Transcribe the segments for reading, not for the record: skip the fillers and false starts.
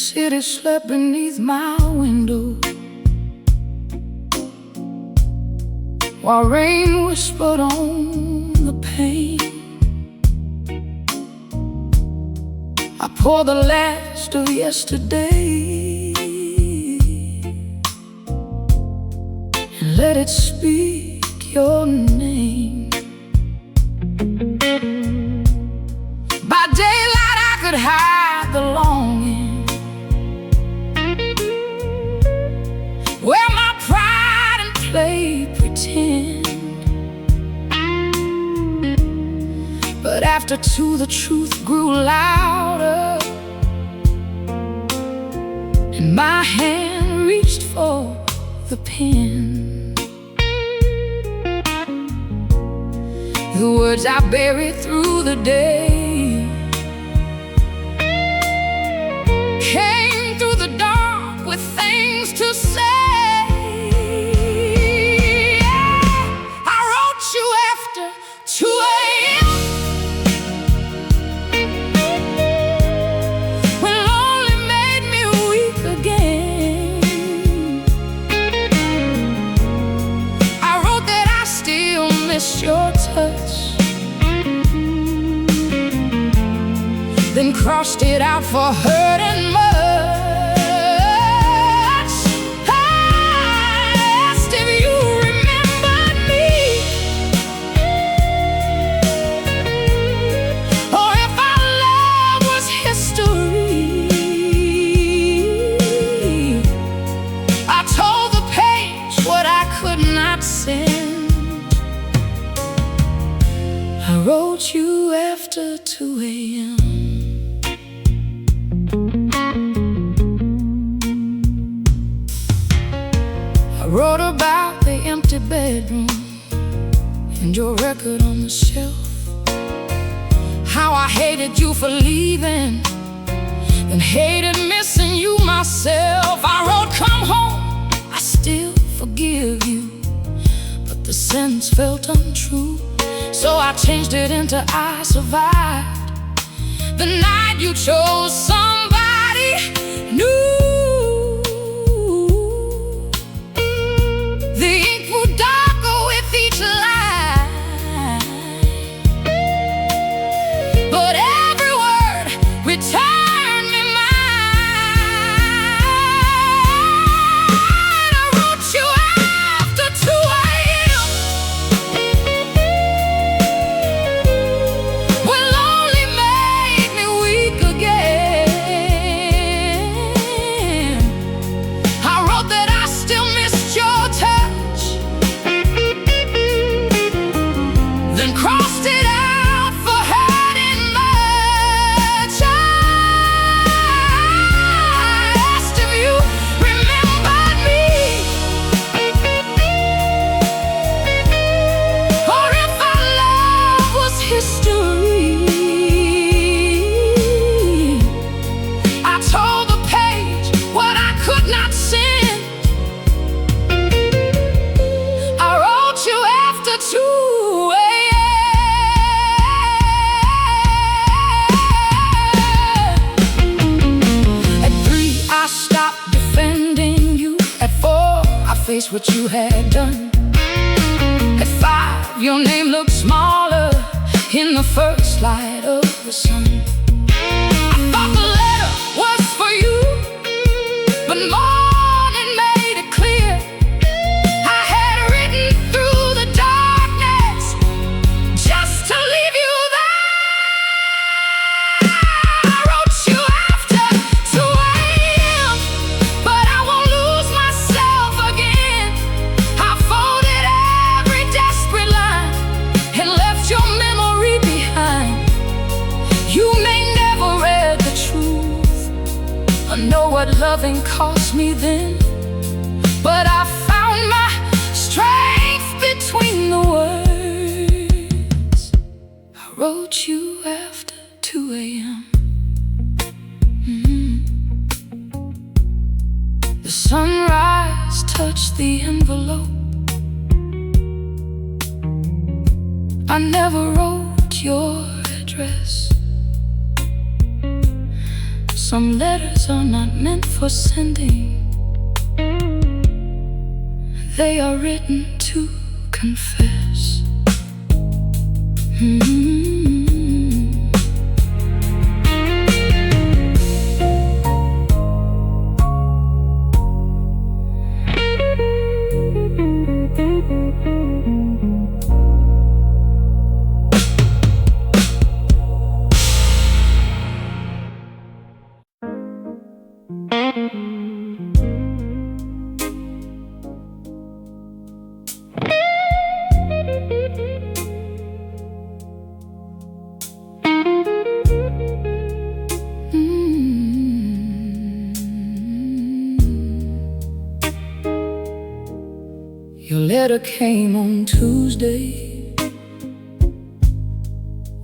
city slept beneath my window, while rain whispered on the pane. I pour the last of yesterday and let it speak your name. By daylight I could hide the longing where my pride and play pretend. But after two, the truth grew louder, and my hand reached for the pen. The words I buried through the day came through the dark with things to say. I wrote you after 2 a.m. when lonely made me weak again. I wrote that I still miss your touch, then crossed it out for hurt and much. I asked if you remembered me, or if our love was history. I told the page what I could not send. I wrote you after 2 a.m. I wrote about the empty bedroom and your record on the shelf, how I hated you for leaving and hated missing you myself. I wrote, come home, I still forgive you, but the sentence felt untrue, so I changed it into I survived the night you chose somebody new. The ink would darker with each line, but every word returned me mine. I wrote you after 2 a.m. when lonely made me weak again. I wrote that I still missed your touch, then crossed it out for hurting much. I asked if you remembered me, or if our love was history. I told the page what I could not send. I wrote you after 2 a.m. At 3, I stopped defending you. At 4, I faced what you had done. At 5, your name looked smaller in the first light of the sun. I thought the letter was for you, but morning made it clear I had written through the darkness just to leave you there. I wrote you after 2 a.m., but I won't lose myself again. I folded every desperate line and left your memory behind. You may never read the truth or know what loving cost me then, but I found my strength between the words. I wrote you after 2 a.m. The sunrise touched the envelope. I never wrote your address, Some letters are not meant for sending. They are written to confess. Your letter came on Tuesday,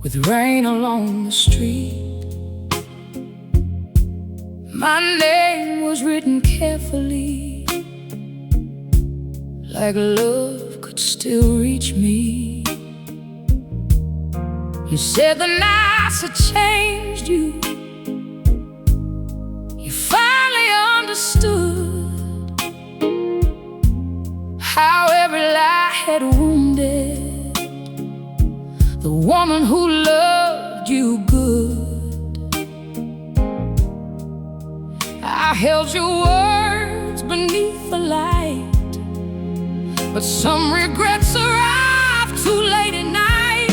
with rain along the street. My name was written carefully, like love could still reach me. You said the nights had changed you. You finally understood how every lie had wounded the woman who loved you good. I held your words beneath the light, but some regrets arrived too late at night.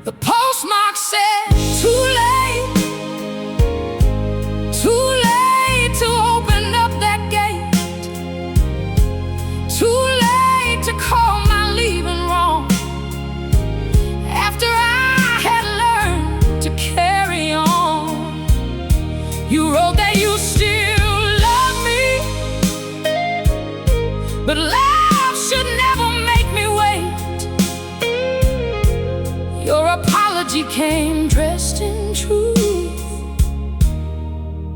The postmark said, too late, too late to open up that gate, too late to call my leaving wrong. After I had learned to carry on, you wrote that you still love me, but love should never make me wait. Your apology came dressed in truth.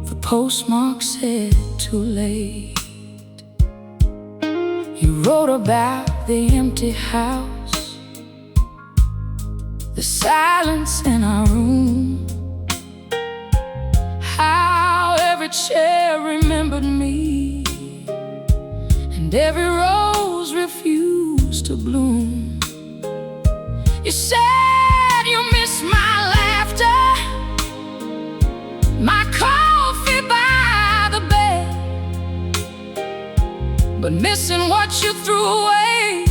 The postmark said too late. You wrote about the empty house, the silence in our room, how every chair remembered me, and every rose refused to bloom. You said you missed my laughter, my coffee by the bed, but missing what you threw away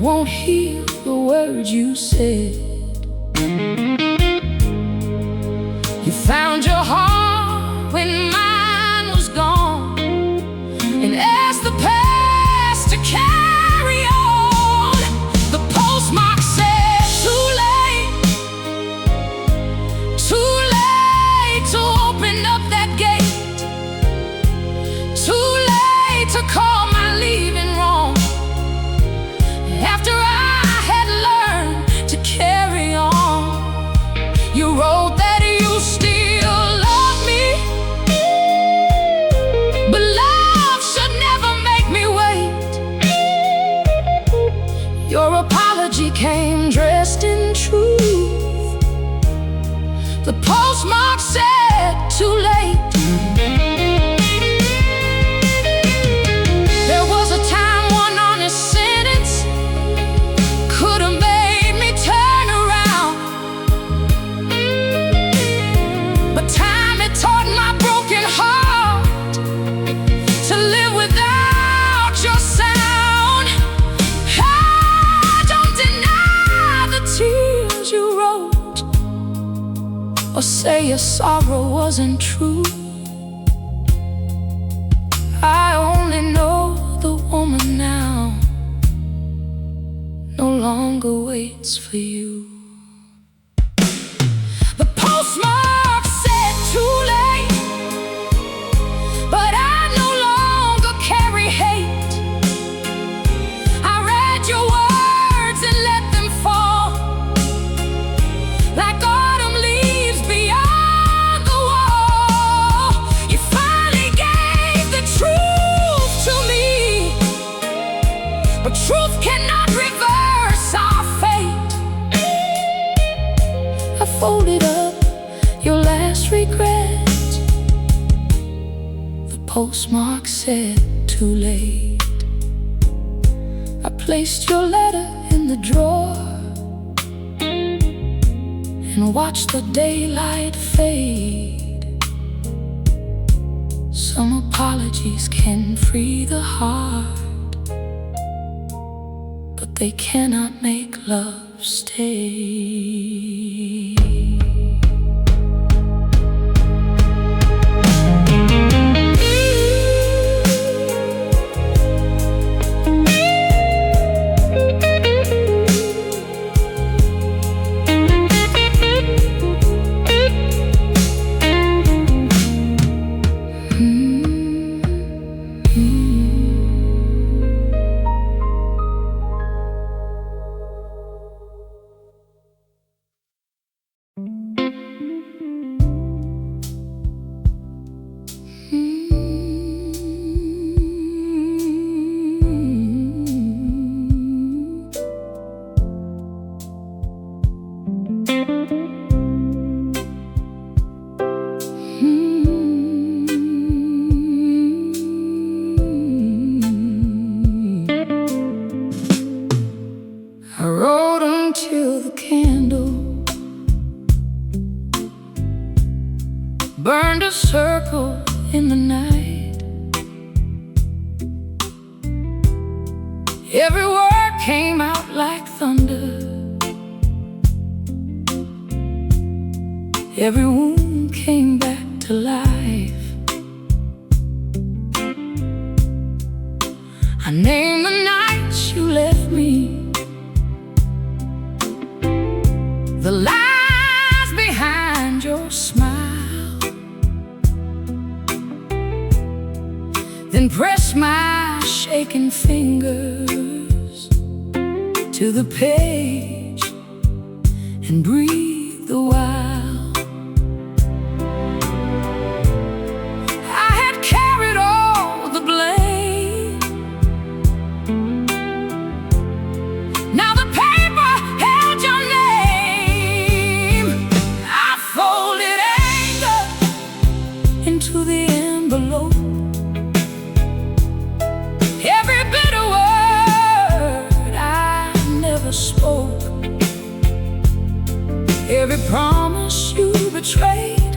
won't heal the words you said. You found your heart when mine was gone, and asked the past to carry on. The postmark said too late, too late to open up that gate, too late to call my leaving wrong. After I had learned to carry on, you wrote that you still love me, but love should never make me wait. Your apology came dressed in truth. The postmark said too late. There was a time one honest sentence could have made me turn around, but time had taught my broken heart to live without your sound. I don't deny the tears you wrote, or say your sorrow wasn't true. I only know the woman now no longer waits for you. The postmark said too late, but I no longer carry hate. I read your words and let them fall like autumn leaves beyond the wall. You finally gave the truth to me, but truth cannot reverse our fate. postmark said too late. I placed your letter in the drawer and watched the daylight fade. Some apologies can free the heart, but they cannot make love stay. I rode until the candle burned a circle in the night. Every word came out like thunder. Every wound came back to life. I named the nights you left me, the lies behind your smile, then press my shaking fingers to the page and breathe the while. I had carried all the blame. Now the paper held your name. I folded anger into the envelope. Every bitter word I never spoke, every promise you betrayed,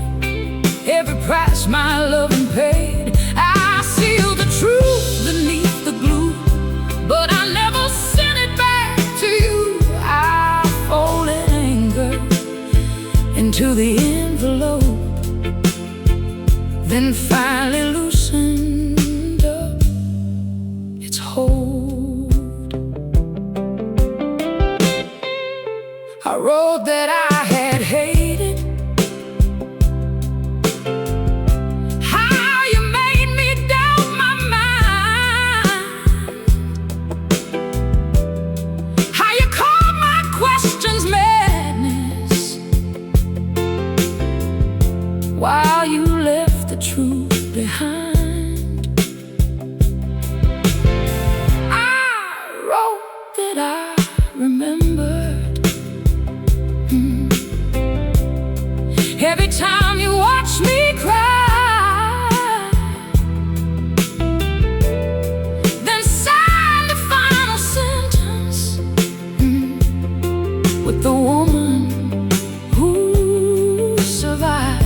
every price my loving paid. I sealed the truth beneath the glue, but I never sent it back to you. I folded anger into the envelope, then finally loosened up its hold. I wrote that I had hated, how you made me doubt my mind, how you called my questions madness, while you left the truth behind. I wrote that I remembered. Every time you watch me cry, then sign the final sentence with the woman who survived.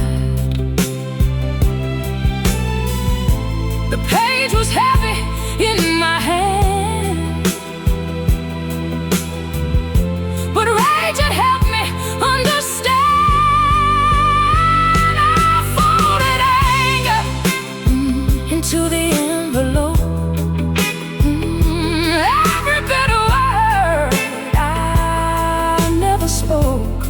The page was heavy in my hand, but rage had helped me understand. To the envelope, every bitter word I never spoke,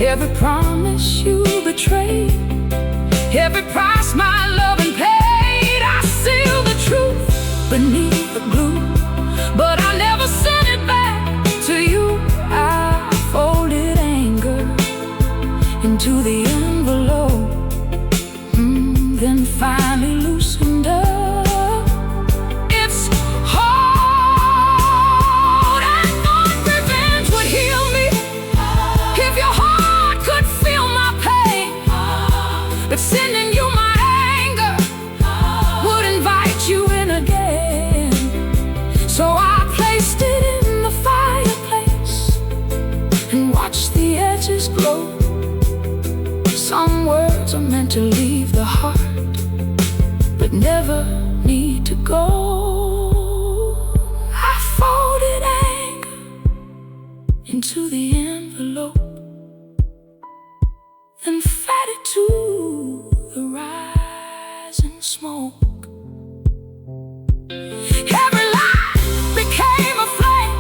every promise you betrayed, every price my loving paid. I sealed the truth beneath the glue, but I never sent it back to you. I folded anger into the envelope, then finally loosened up its hold. I thought revenge would heal me, if your heart could feel my pain, but sending you my Some words are meant to leave the heart, but never need to go. I folded anger into the envelope and fed it to the rising smoke. Every lie became a flame,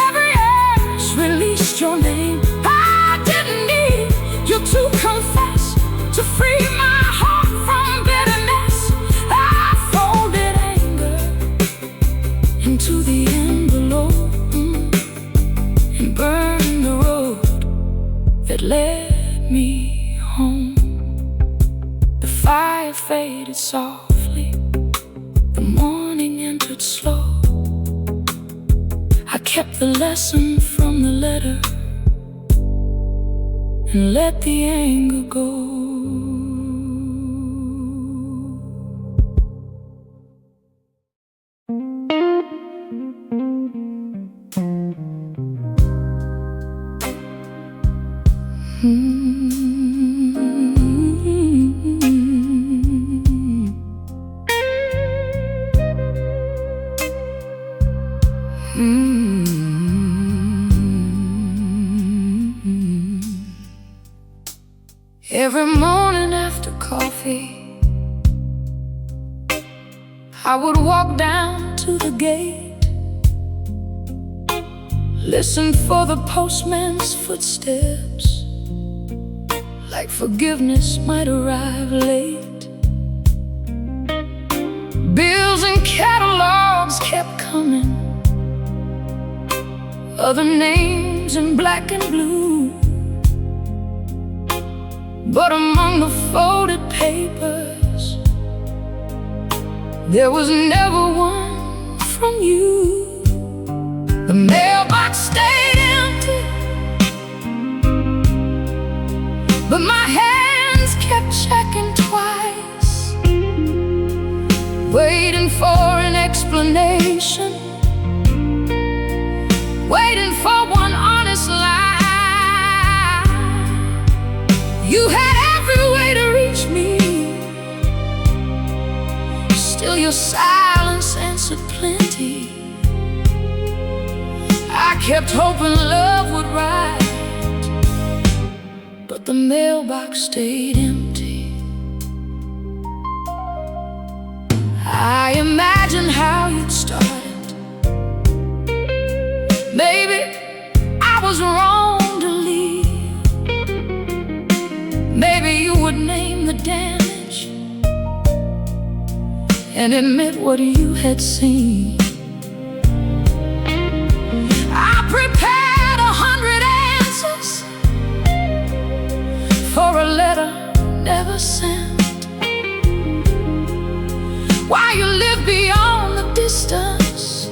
every edge released your name. I didn't need you to confess, to free my heart from bitterness. I folded anger into the envelope and burned the road that led me home. The fire faded softly, the morning entered slow. I kept the lesson from the letter and let the anger go. Every morning after coffee, I would walk down to the gate, listen for the postman's footsteps, like forgiveness might arrive late. Bills and catalogs kept coming, other names in black and blue. But among the folded papers, there was never one from you. The mailbox stayed empty, but my hands kept checking twice, waiting for an explanation, waiting for one honest lie. You had every way to reach me, still your silence answered plenty. I kept hoping love would write, but the mailbox stayed empty. I imagined how you'd start. Maybe I was wrong to leave. Maybe you would name the damage and admit what you had seen. I prepared 100 answers for a letter never sent. Why you live beyond the distance,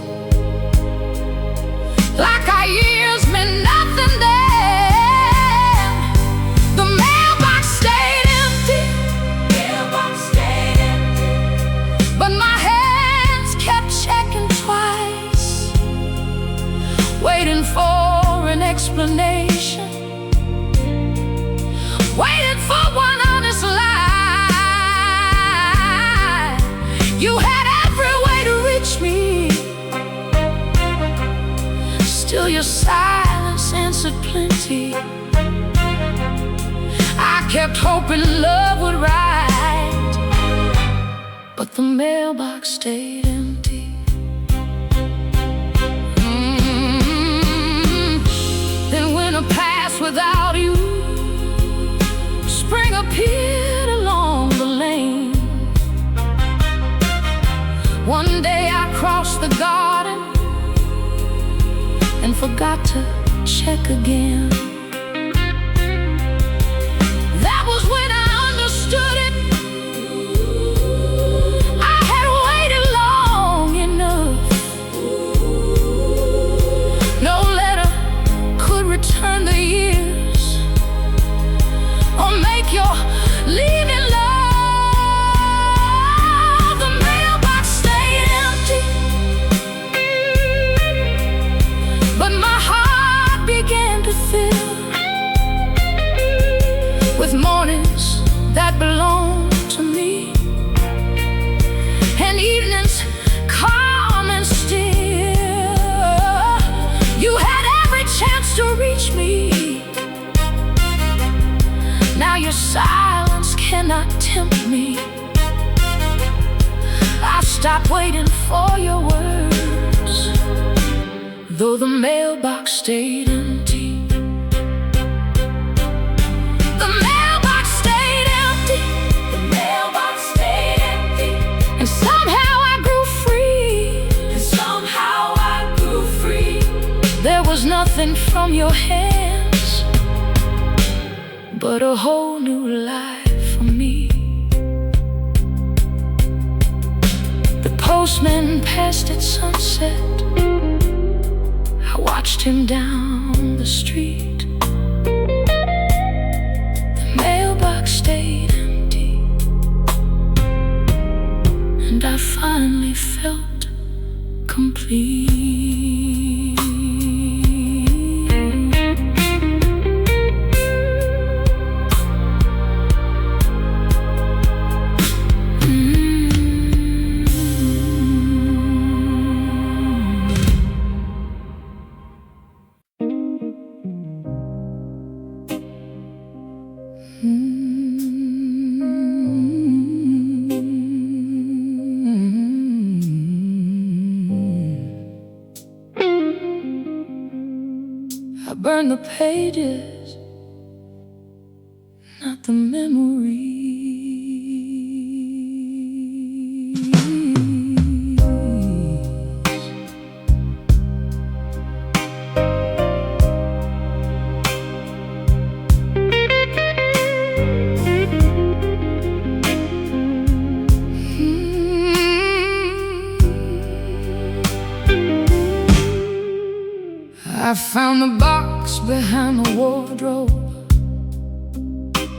like our years meant nothing then. The mailbox stayed empty, but my hands kept checking twice, waiting for an explanation, waiting for one honest lie. You had every way to reach me, still your silence answered plenty. I kept hoping love would write, but the mailbox stayed empty. Then winter passed without you, spring appeared along the lane. One day I crossed the garden and forgot to check again. That was when I understood it. I had waited long enough. No letter could return the years or make your leaving love. The mailbox stayed empty, but my heart began to fill. mornings that belong to me, and evenings calm and still. You had every chance to reach me. Now your silence cannot tempt me. I've stopped waiting for your words, though the mailbox stayed empty. The mailbox stayed empty. The mailbox stayed empty. And somehow I grew free. And somehow I grew free. There was nothing from your hands, but a whole new life for me. The postman passed at sunset. I watched him down the street. The mailbox stayed empty, and I finally felt complete. I burn the pages, not the memories. I found the box behind the wardrobe,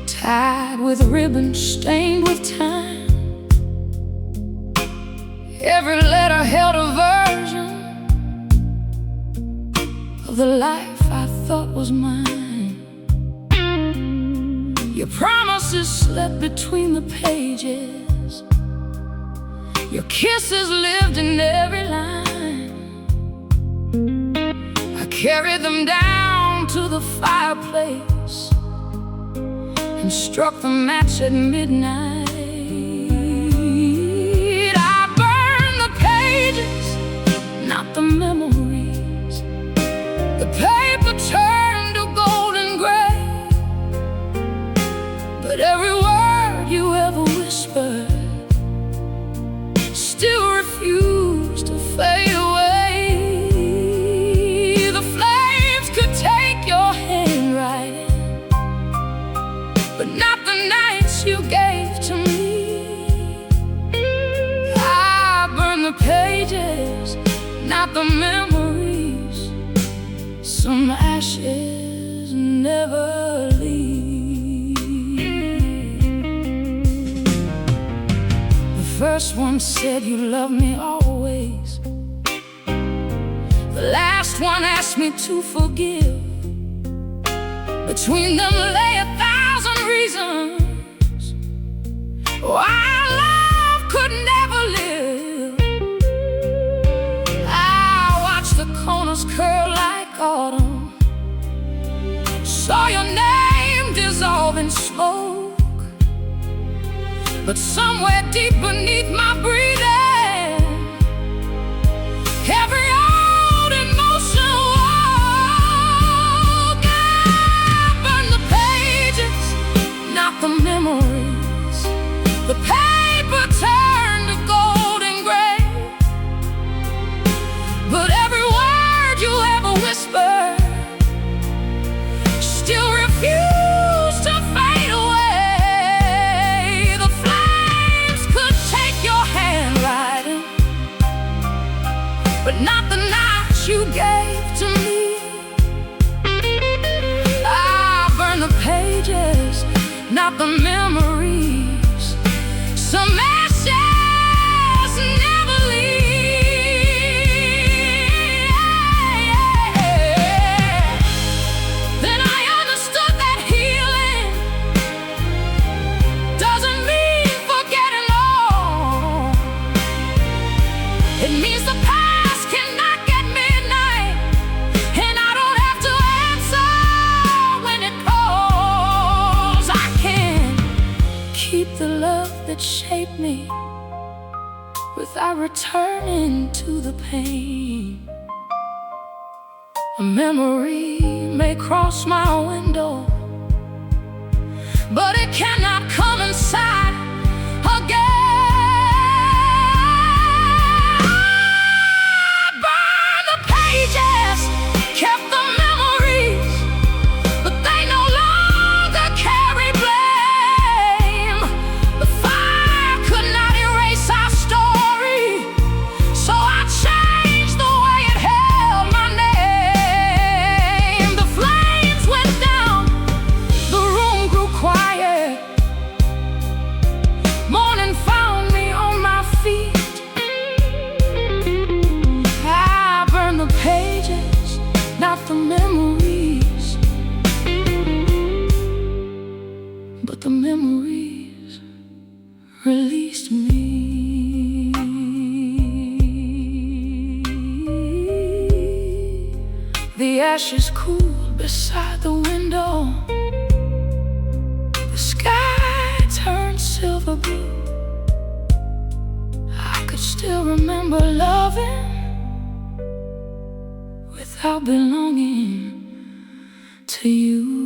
tied with ribbons stained with time. Every letter held a version of the life I thought was mine. Your promises slept between the pages. Your kisses lived in every line. Carried them down to the fireplace and struck the match at midnight. I burned the pages, not the memories. The paper turned to golden gray, but every word you ever whispered still refused to fade away. But not the nights you gave to me. I burn the pages, not the memories. Some ashes never leave. The first one said you love me always. The last one asked me to forgive. Between them lay 1,000 reasons why love could never live. I watched the corners curl like autumn, saw your name dissolve in smoke. But somewhere deep beneath my breathing, every old emotion woke. I burn the pages, not the memories. The paper turned to golden gray, but every word you ever whispered still refused to fade away. The flames could take your handwriting, but not the nights you gave to me. I burn the pages, not the memories. Some ashes never leave. Then I understood that healing that shaped me without returning to the pain. A memory may cross my window, but it cannot come inside again. I burned the pages, kept the memories, but they no longer carry blame. The fire could not erase our story, so I changed the way it held my name. The flames went down, the room grew quiet. Morning found me on my feet. I burned the pages, not the memories, but the memories released me. The ashes cooled beside the window. The sky turned silver blue. I could still remember loving without belonging to you.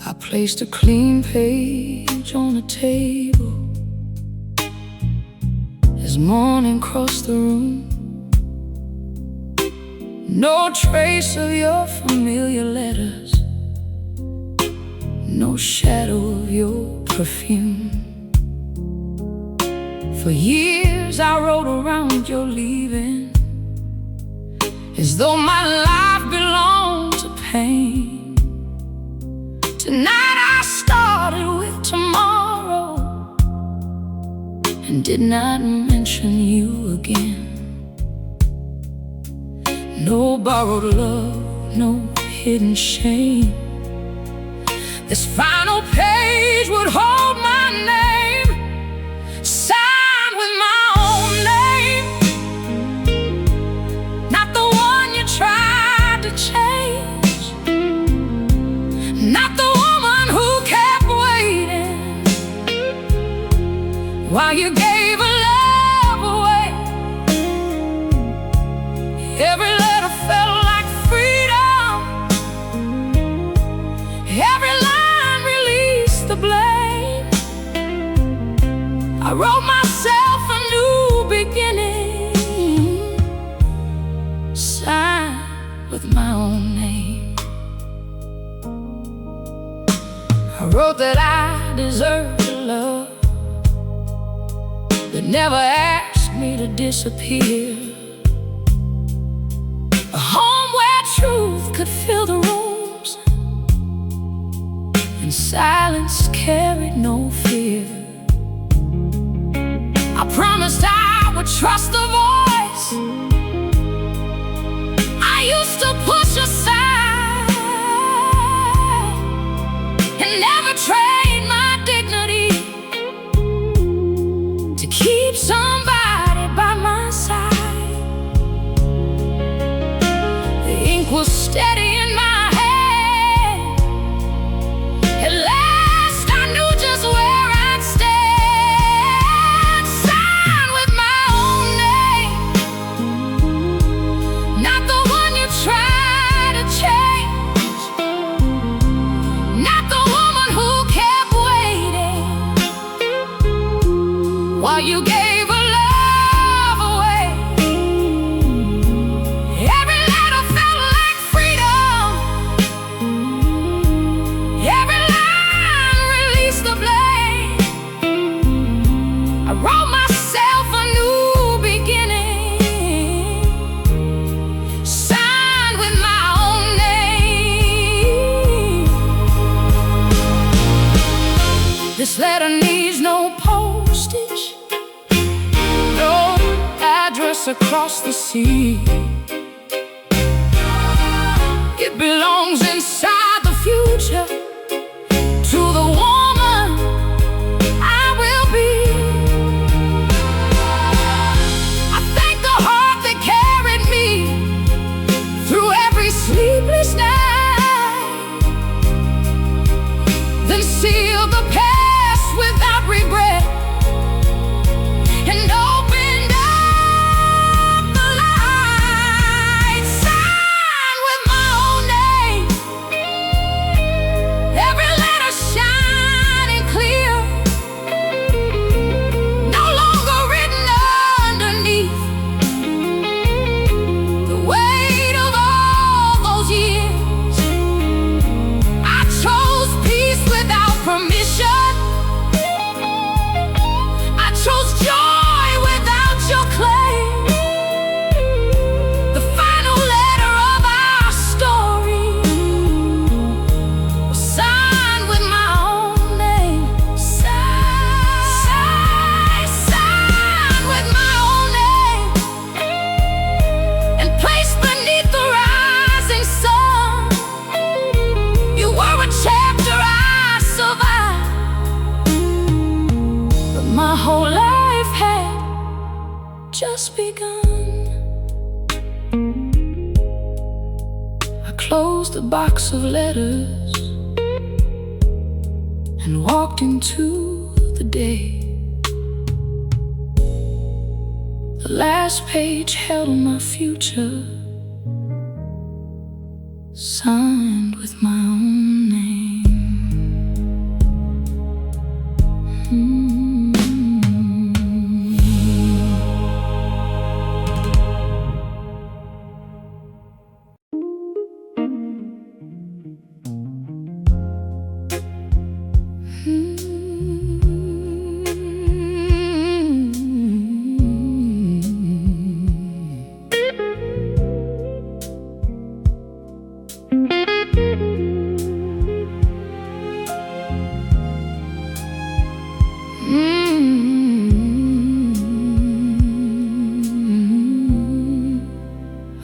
I placed a clean page on the table as morning crossed the room. No trace of your familiar letters, no shadow of your perfume. For years I wrote around your leaving, as though my life belonged to pain. Tonight I started with tomorrow and did not mention you again. No borrowed love, no hidden shame. This final page would hold my name, signed with my own name. Not the one you tried to change, not the woman who kept waiting while you gave her love away. Every letter felt like freedom, every line released the blame. I wrote myself a new beginning, signed with my own name. I wrote that I deserved love, but never asked me to disappear. A home where truth could fill the rooms and silence carried no fear. I promised I would trust the voice I used to push aside, and never trade my dignity to keep somebody by my side. The ink was steady in my hand. At last I knew just where I'd stand, signed with my own name. Not the one you tried This letter needs no postage, no address across the sea. It belongs inside the future to the woman I will be. I thank the heart that carried me through every sleepless night, then sealed the past without regret and opened up the light. Signed with my own name, every letter shining clear, no longer written underneath the weight of all those years. I chose peace without permission. I chose joy without your claim. The final letter of our story was signed with my own name. Signed with my own name, and placed beneath the rising sun. You were a chapter I survived, but my whole life had just begun. I closed the box of letters and walked into the day. The last page held my future, signed with my own name.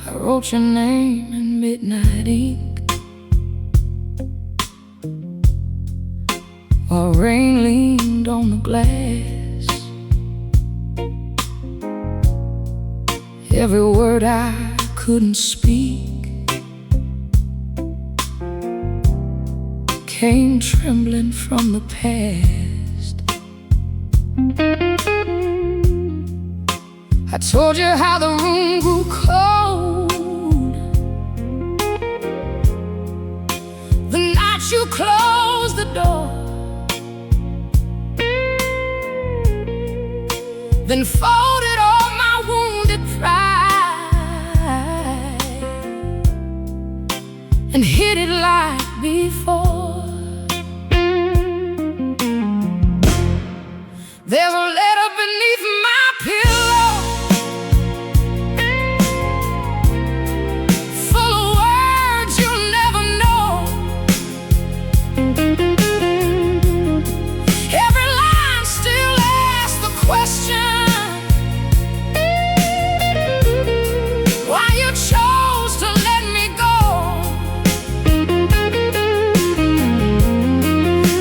I wrote your name in midnight ink while rain leaned on the glass. Every word I couldn't speak came trembling from the past. I told you how the room grew cold the night you closed the door, then folded all my wounded pride and hid it like before. There's a letter beneath my pillow, full of words you'll never know. Every line still asks the question why you chose to let me go.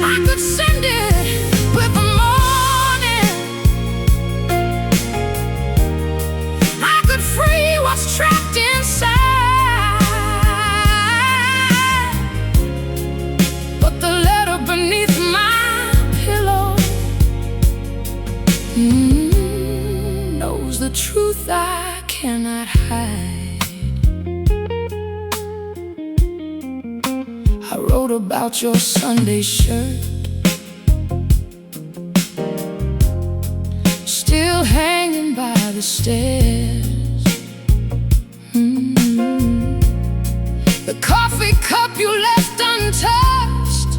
I could send it with the morning, I could free what's trapped inside, but the letter beneath my pillow knows the truth I cannot hide. I wrote about your Sunday shirt, still hanging by the stairs. The coffee cup you left untouched,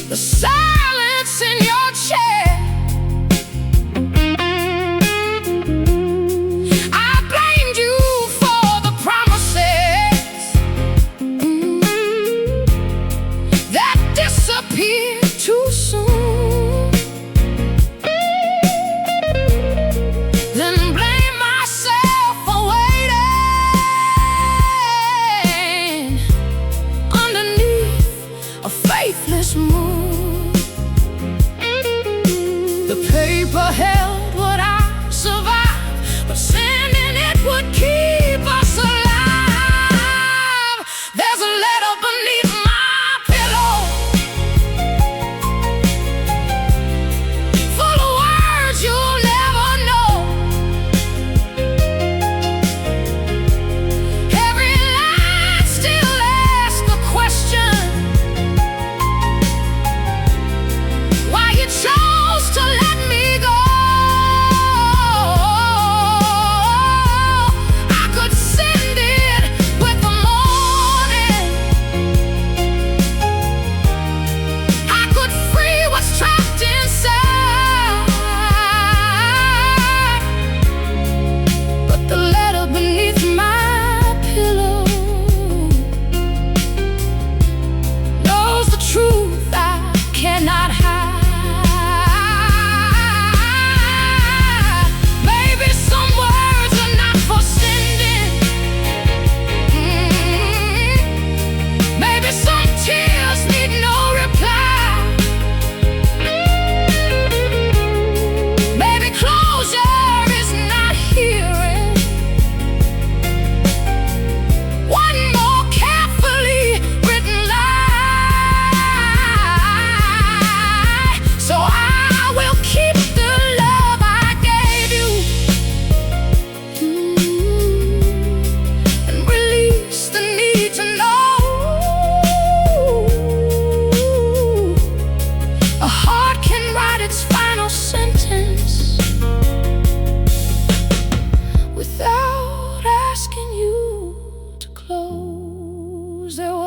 the silence in your chair. I blamed you for the promises that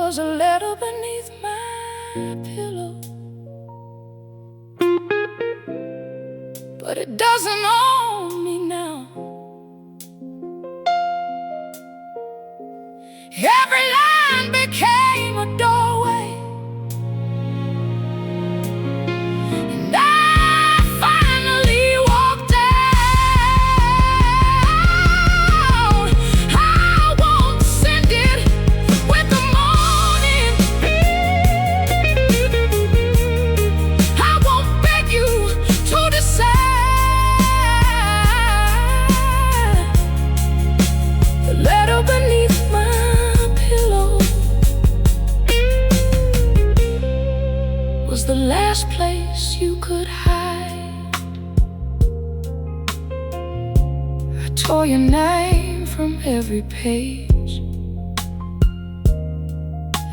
was a letter beneath my pillow, but it doesn't own me now. Every line became a doorway, and I finally walked out. I won't send it with the morning. I won't beg you to decide. The letter beneath my was the last place you could hide. I tore your name from every page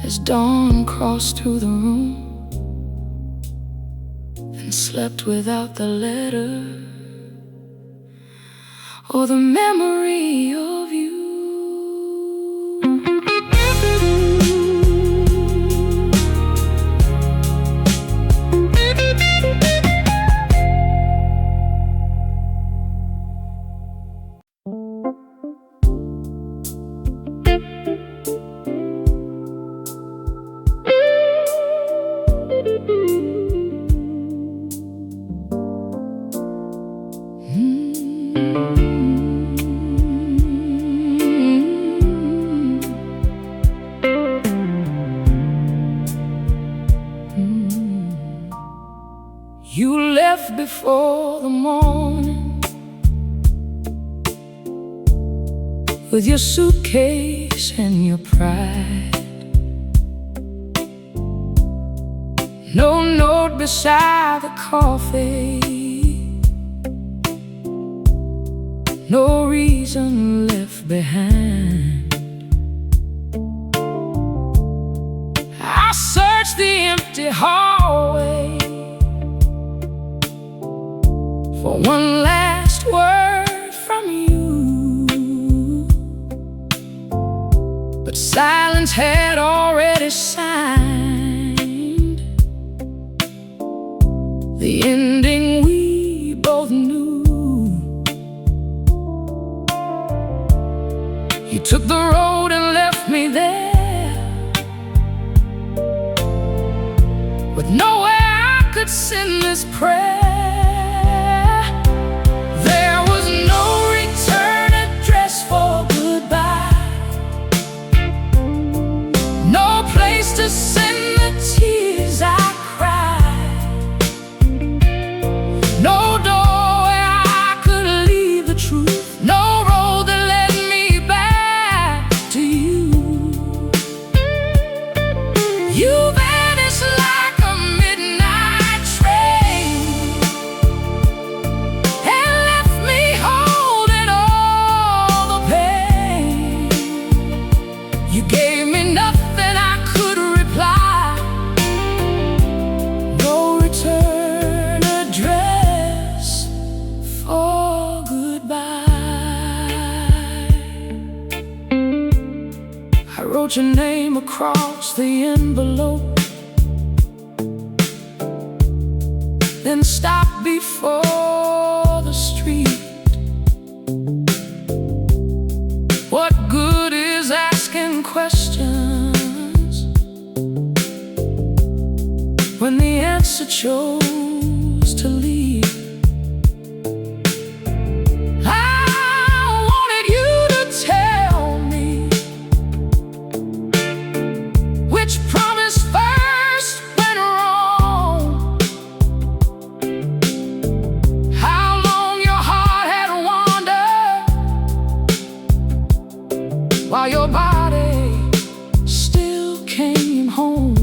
as dawn crossed through the room, and slept without the letter or the memory of you. You left before the morning with your suitcase and your pride. No note beside the coffee, no reason left behind. I searched the empty hallway for one last word from you, but silence had already signed the ending we both knew. You took the road and left me there with nowhere I could send this prayer. To send the tears I cried, no door where I could leave the truth, no road that led me back to you. You vanished like a midnight train and left me holding all the pain. You gave me nothing I wrote your name across the envelope, then stopped before the street. What good is asking questions when the answer chose to leave? Which promise first went wrong? How long your heart had wandered while your body still came home?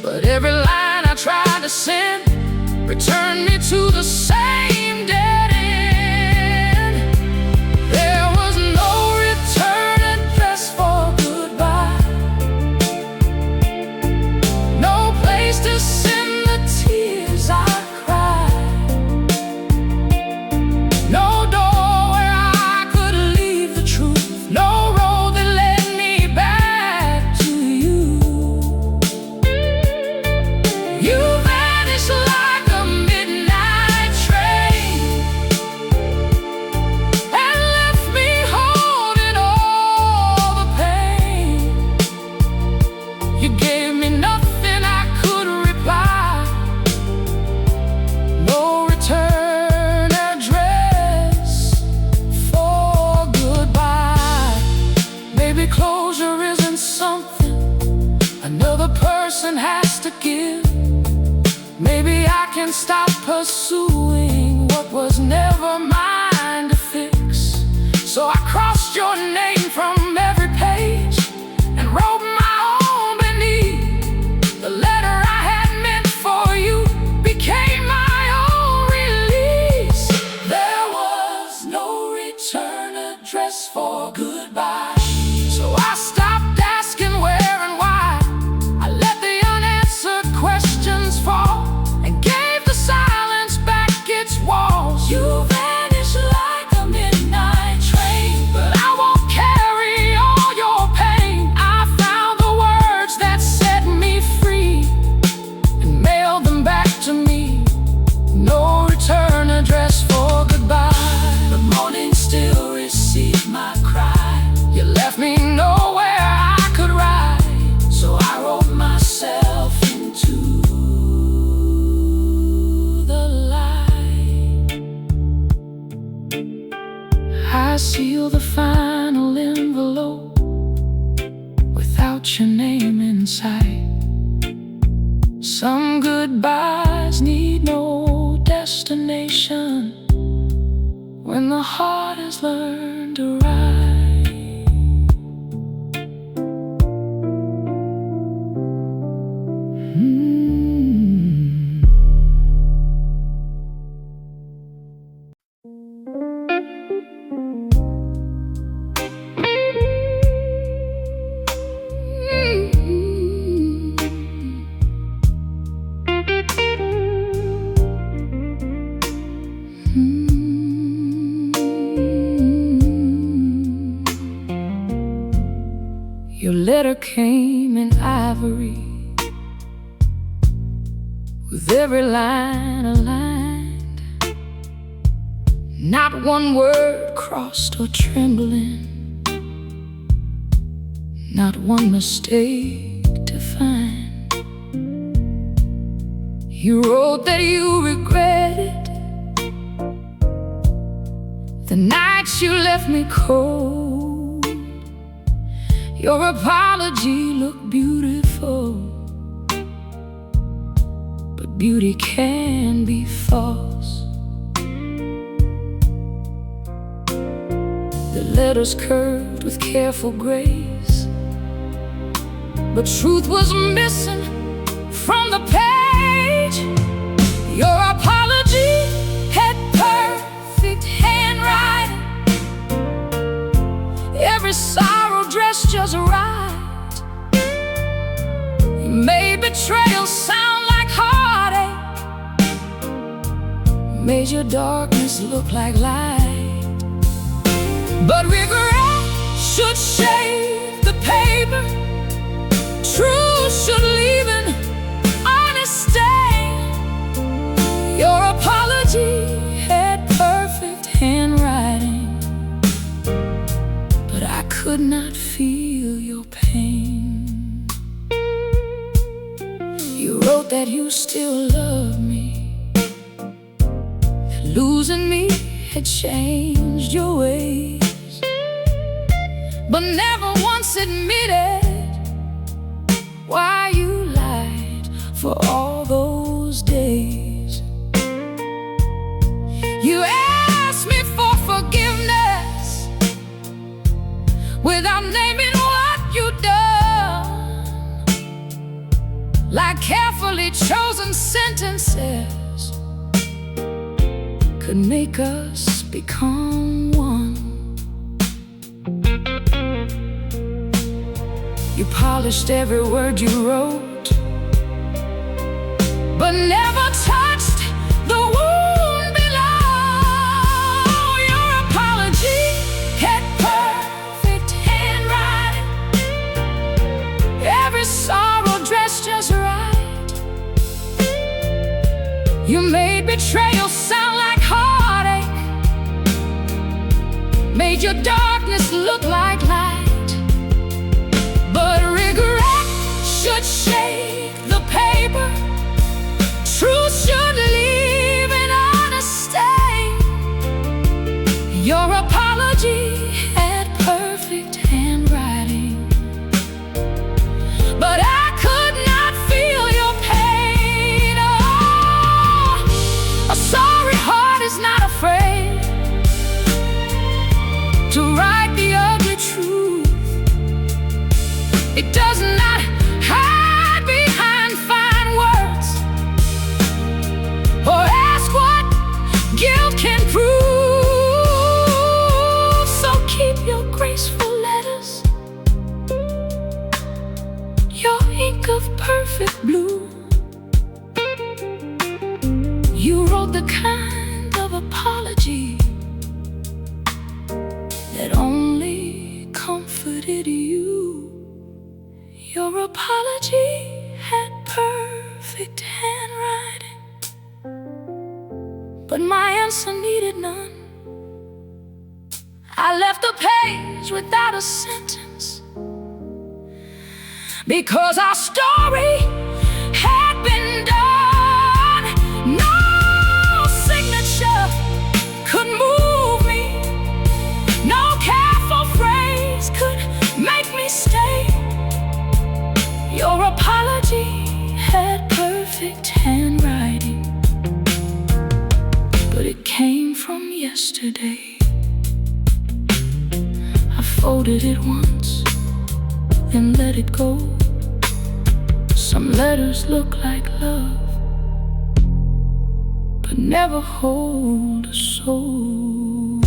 But every line I tried to send returned me to the same dead end. There was no return address for goodbye, to send the tears I cried, no door where I could leave the truth, no road that led me back to you. person has to give. Maybe I can stop pursuing what was never mine to fix. So I crossed your name from every page and wrote my own beneath. The letter I had meant for you became my own release. There was no return address for goodbye. So I stopped asking where and why. I let the unanswered questions fall and gave the silence back its walls. You vanished like a midnight train, but I won't carry all your pain. I found the words that set me free and mailed them back to me. No return address for goodbye. The morning still received my cry. You left me nowhere I could ride, so I wrote myself into the light. I seal the final envelope without your name in sight. Some goodbyes need no destination when the heart has learned to ride. Your letter came in ivory, with every line aligned. Not one word crossed or trembling, not one mistake to find. You wrote that you regretted the nights you left me cold. Your apology looked beautiful, but beauty can be false. The letters curved with careful grace, but truth was missing from the page. Your apology had perfect handwriting, every sorrow dressed just right. You made betrayal sound like heartache, made your darkness look like light. But regret should shade the paper, truth should leave an honest stain. Your apology had perfect handwriting, but I could not feel your pain. You wrote that you still love me, that losing me had changed your ways, but never once admitted why you lied for all those days. You asked me for forgiveness without naming what you'd done, like carefully chosen sentences could make us become one. You polished every word you wrote, but never touched the wound below. Your apology had perfect handwriting, every sorrow dressed just right. You made betrayal sound like heartache, made your darkness look like light. But regret should shake the paper, truth should leave an honest stain. Your apology had perfect handwriting, but I could not feel Your apology had perfect handwriting, but my answer needed none. I left the page without a sentence, because our story had been done. No signature could move me, no careful phrase could make me stay. Your apology had perfect handwriting, but it came from yesterday. I folded it once, then let it go. Some letters look like love, but never hold a soul.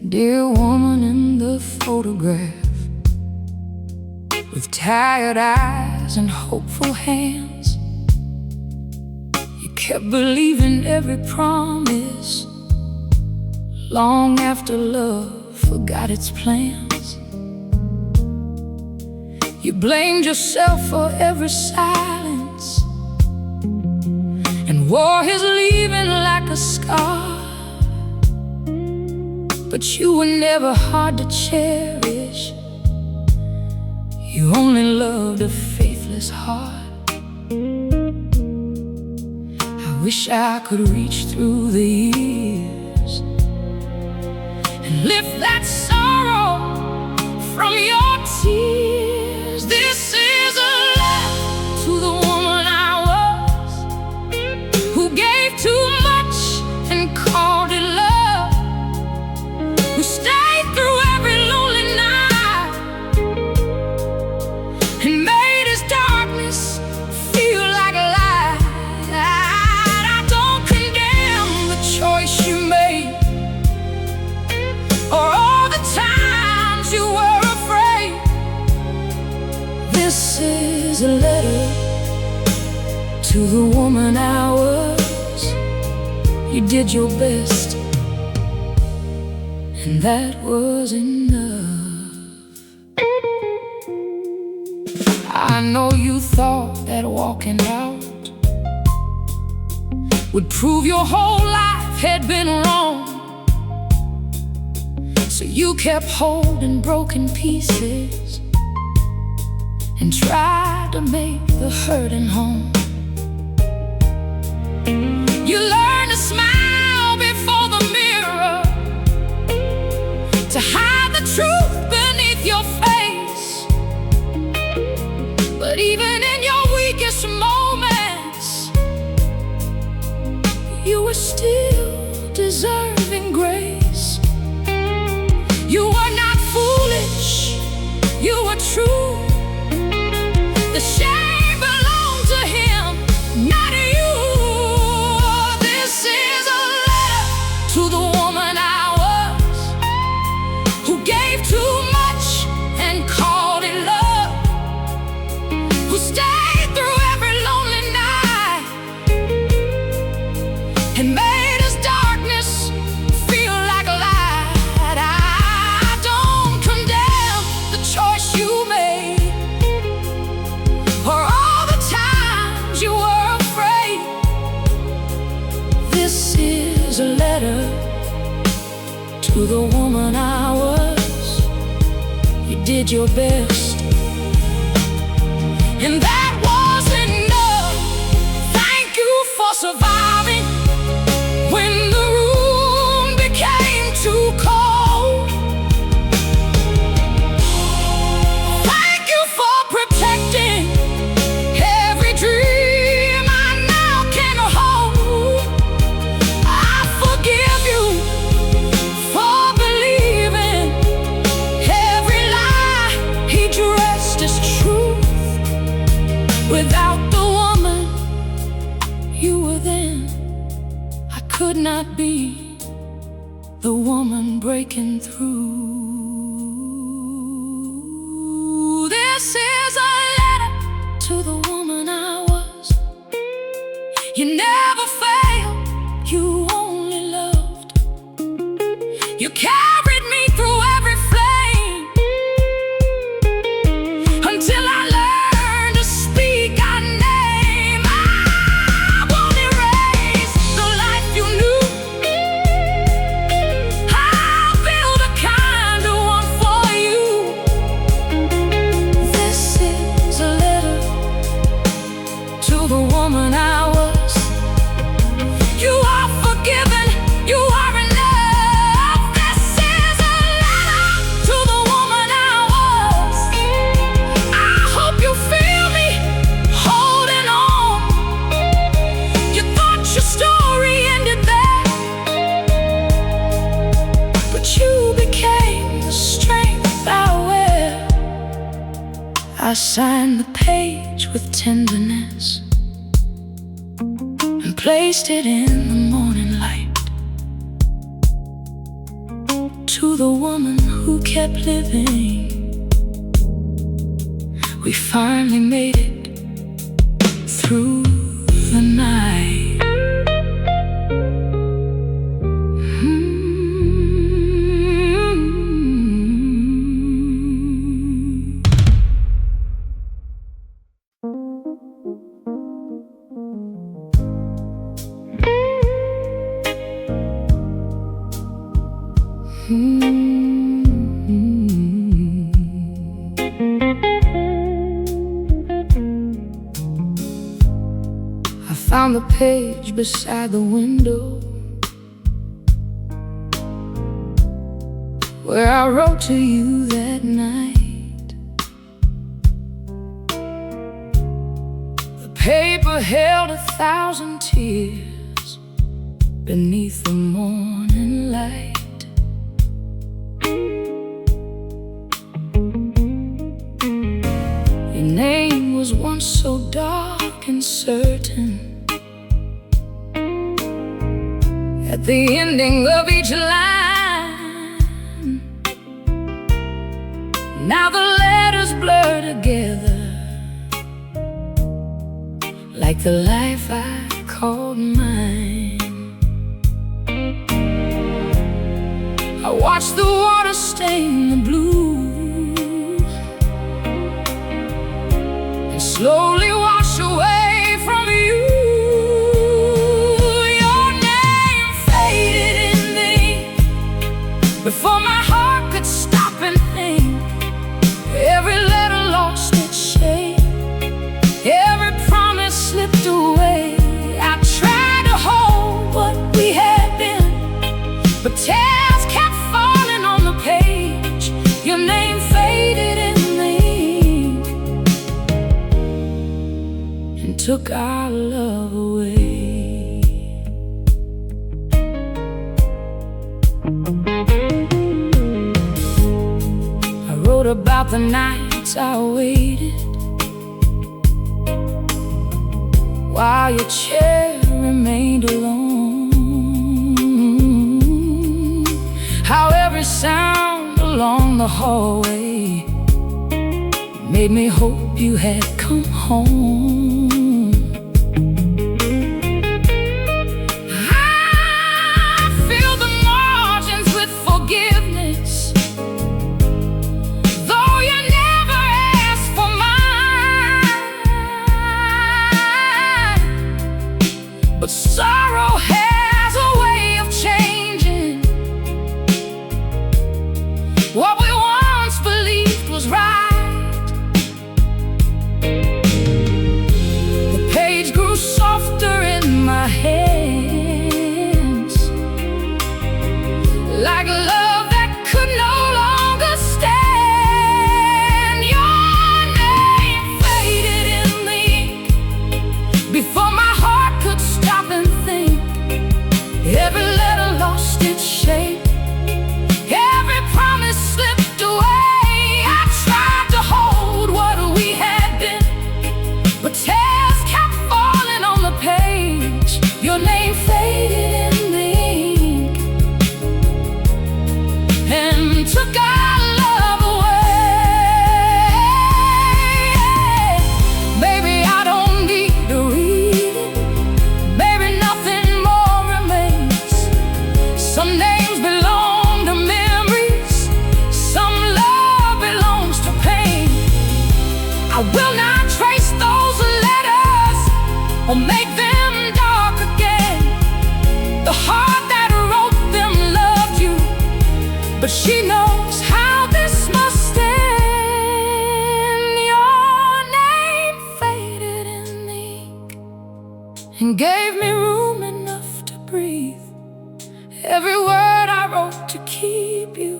Dear woman in the photograph, with tired eyes and hopeful hands, you kept believing every promise long after love forgot its plans. You blamed yourself for every silence and wore his leaving like a scar. But you were never hard to cherish, you only loved a faithless heart. I wish I could reach through the years and lift that sorrow from your tears. This is a letter to the woman I was, who gave too much and called it love, who stayed through every lonely night and made his darkness feel like a light. I don't condemn the choice you made, or all the times you were afraid. This is a letter to the woman I was. You did your best, and that was enough. I know you thought that walking out would prove your whole life had been wrong, so you kept holding broken pieces and tried to make the hurting home. You learned to smile before the mirror, to hide the truth beneath your face. But even in your weakest moments, you were still deserving grace. You were not foolish, you were true. The shame belonged to him, not you. This is a letter to the woman I was, who gave too much and called it love, who stayed through every lonely night and made his darkness feel like a light. I don't condemn the choice you made, or all the times you were afraid. This is a letter to the woman I was. You did your best, and that was enough. Thank you for surviving when the room became too cold. Thank you for protecting every dream I now could not be the woman breaking through. This is a letter to the woman I was. You never failed, you only loved. You carried me through every flame until I learned to speak our name. I won't erase the life you knew. I'll build a kinder one for you. This is a letter to the woman I was. You are forgiven, you are enough. This is a letter to the woman I was. I hope you feel me holding on. You thought your story ended there, but you became the strength I wear. I signed the page with tenderness and placed it in the morning light. To the woman who kept living, we finally made it through the night. I found the page beside the window where I wrote to you that night. The paper held 1,000 tears beneath the morning light. Your name was once so dark and certain. At the ending of each line, now the letters blur together like the life I called mine. I watched the water stain the blue and slowly wash away from you. Your name faded in the ink before my heart could stop and think. Every letter lost its shape, every promise slipped away. I tried to hold what we had been, but tears kept falling on the page. Your name faded in the ink and took our love away. I wrote about the nights I waited while your chair remained alone. How every sound along the hallway made me hope you had come home. I filled the margins with forgiveness, though you never asked for mine. But sorrow has a way of changing what we once believed was right. The page grew softer in my hands, like love that could no longer stand. Your name faded in the ink before my heart could stop and think. or make them dark again. The heart that wrote them loved you, but she knows how this must end. Your name faded in the ink and gave me room enough to breathe. Every word I wrote to keep you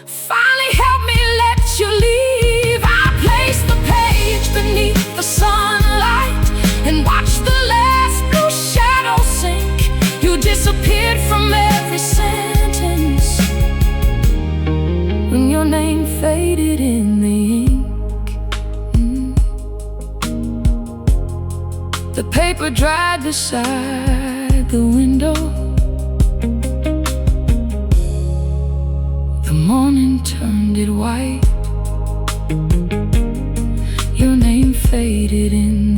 finally helped me let you leave. I placed the page beneath the sunlight and watched the last blue shadow sink. You disappeared from every sentence when your name faded in the ink. The paper dried beside the window. The morning turned it white. Your name faded in